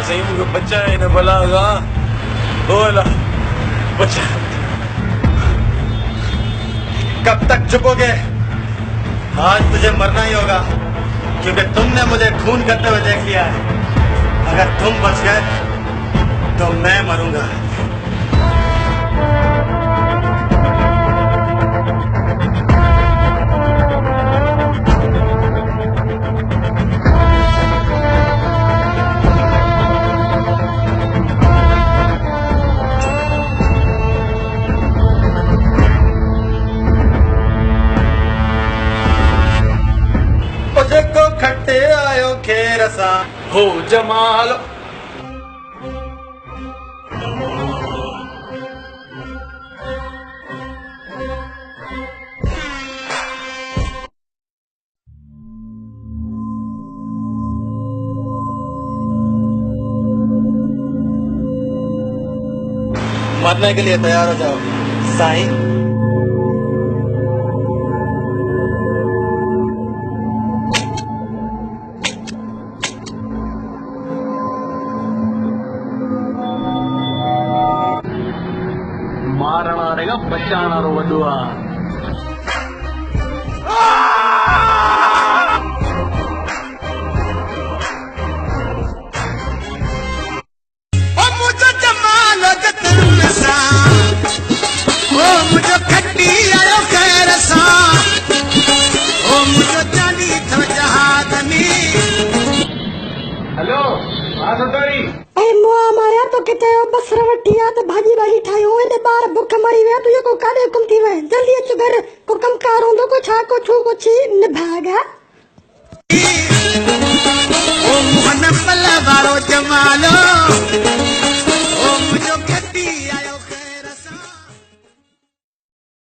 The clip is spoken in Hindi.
सही मुझे बच्चा है ना बलागा बोला बच्चा। कब तक चुपोगे? आज तुझे मरना ही होगा, क्योंकि तुमने मुझे खून करते हुए देख लिया है। अगर तुम बच गए तो मैं मरूंगा। को खट्टे आयो खेरसा हो जमालो मरने के लिए तैयार हो जाओ साईं। मारण आएगा बचाना रो वडुआ। ओ मुझे जमालो जतन सा, ओ मुझे खट्टी आयो कैरसा, ओ मुझे जानी थो जहादनी। हेलो हाँ सतोरी ऐ मुआ मारिया तो किथे बस रवटिया तो भाजी भाजी ठाई होए ने बार भूख मरी वे तुझे को कादे कुम थी वे जल्दी अच घर को कम कार होंदो को छा को छू को छी न भागा ओ मन पल्ला बारो